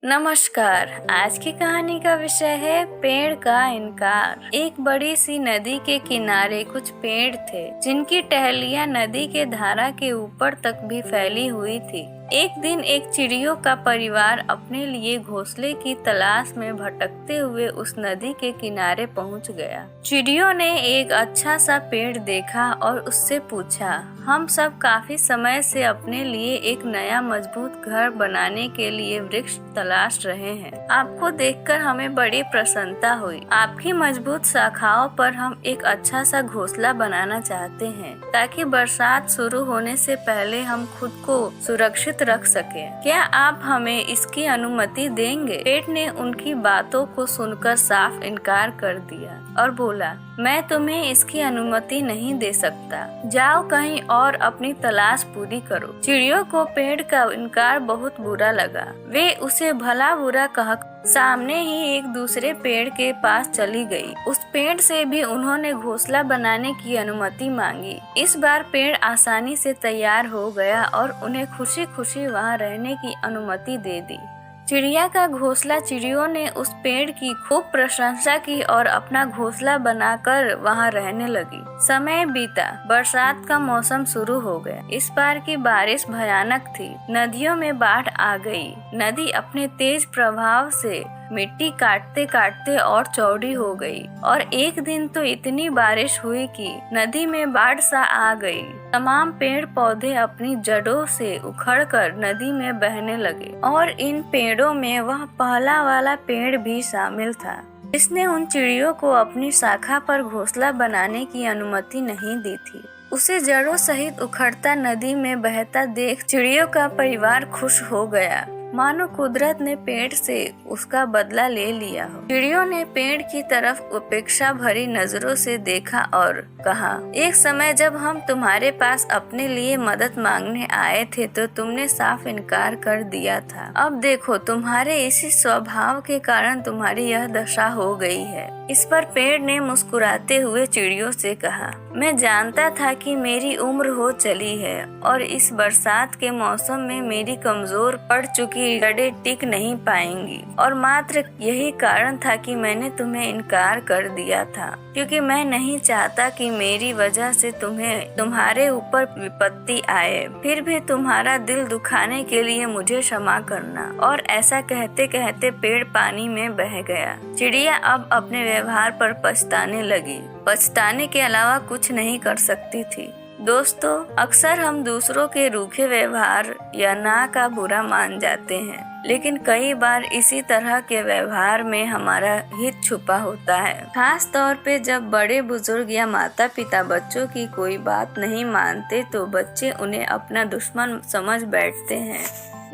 नमस्कार। आज की कहानी का विषय है पेड़ का इनकार। एक बड़ी सी नदी के किनारे कुछ पेड़ थे जिनकी टहनियाँ नदी के धारा के ऊपर तक भी फैली हुई थी। एक दिन एक चिड़ियों का परिवार अपने लिए घोंसले की तलाश में भटकते हुए उस नदी के किनारे पहुंच गया। चिड़ियों ने एक अच्छा सा पेड़ देखा और उससे पूछा, हम सब काफी समय से अपने लिए एक नया मजबूत घर बनाने के लिए वृक्ष तलाश रहे हैं। आपको देखकर हमें बड़ी प्रसन्नता हुई। आपकी मजबूत शाखाओं पर हम एक अच्छा सा घोंसला बनाना चाहते हैं ताकि बरसात शुरू होने से पहले हम खुद को सुरक्षित रख सके। क्या आप हमें इसकी अनुमति देंगे? पेड़ ने उनकी बातों को सुनकर साफ इनकार कर दिया और बोला, मैं तुम्हें इसकी अनुमति नहीं दे सकता। जाओ कहीं और अपनी तलाश पूरी करो। चिड़ियों को पेड़ का इनकार बहुत बुरा लगा। वे उसे भला बुरा कह सामने ही एक दूसरे पेड़ के पास चली गई। उस पेड़ से भी उन्होंने घोंसला बनाने की अनुमति मांगी। इस बार पेड़ आसानी से तैयार हो गया और उन्हें खुशी खुशी वहां रहने की अनुमति दे दी। चिड़िया का घोंसला चिड़ियों ने उस पेड़ की खूब प्रशंसा की और अपना घोंसला बनाकर वहां रहने लगी। समय बीता, बरसात का मौसम शुरू हो गया। इस बार की बारिश भयानक थी। नदियों में बाढ़ आ गई। नदी अपने तेज प्रभाव से मिट्टी काटते काटते और चौड़ी हो गई और एक दिन तो इतनी बारिश हुई कि नदी में बाढ़ सा आ गई। तमाम पेड़ पौधे अपनी जड़ों से उखड़कर नदी में बहने लगे और इन पेड़ों में वह पहला वाला पेड़ भी शामिल था जिसने उन चिड़ियों को अपनी शाखा पर घोंसला बनाने की अनुमति नहीं दी थी। उसे जड़ों सहित उखड़ता नदी में बहता देख चिड़ियों का परिवार खुश हो गया, मानो कुदरत ने पेड़ से उसका बदला ले लिया हो। चिड़ियों ने पेड़ की तरफ उपेक्षा भरी नजरों से देखा और कहा, एक समय जब हम तुम्हारे पास अपने लिए मदद मांगने आए थे तो तुमने साफ इनकार कर दिया था। अब देखो, तुम्हारे इसी स्वभाव के कारण तुम्हारी यह दशा हो गई है। इस पर पेड़ ने मुस्कुराते हुए चिड़ियों से कहा, मैं जानता था कि मेरी उम्र हो चली है और इस बरसात के मौसम में मेरी कमजोर पड़ चुकी जड़ें टिक नहीं पाएंगी और मात्र यही कारण था कि मैंने तुम्हें इनकार कर दिया था, क्योंकि मैं नहीं चाहता कि मेरी वजह से तुम्हारे ऊपर विपत्ति आए। फिर भी तुम्हारा दिल दुखाने के लिए मुझे क्षमा करना। और ऐसा कहते कहते पेड़ पानी में बह गया। चिड़िया अब अपने व्यवहार पर पछताने लगी। पछताने के अलावा कुछ नहीं कर सकती थी। दोस्तों, अक्सर हम दूसरों के रूखे व्यवहार या ना का बुरा मान जाते हैं, लेकिन कई बार इसी तरह के व्यवहार में हमारा हित छुपा होता है। खास तौर पे जब बड़े बुजुर्ग या माता पिता बच्चों की कोई बात नहीं मानते तो बच्चे उन्हें अपना दुश्मन समझ बैठते हैं,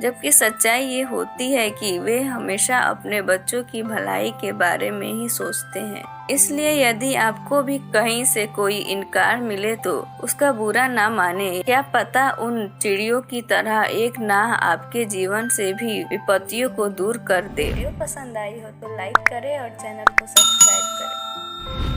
जबकि सच्चाई ये होती है कि वे हमेशा अपने बच्चों की भलाई के बारे में ही सोचते हैं। इसलिए यदि आपको भी कहीं से कोई इनकार मिले तो उसका बुरा ना माने। क्या पता उन चिड़ियों की तरह एक ना आपके जीवन से भी विपत्तियों को दूर कर दे। वीडियो पसंद आई हो तो लाइक करें और चैनल को सब्सक्राइब करें।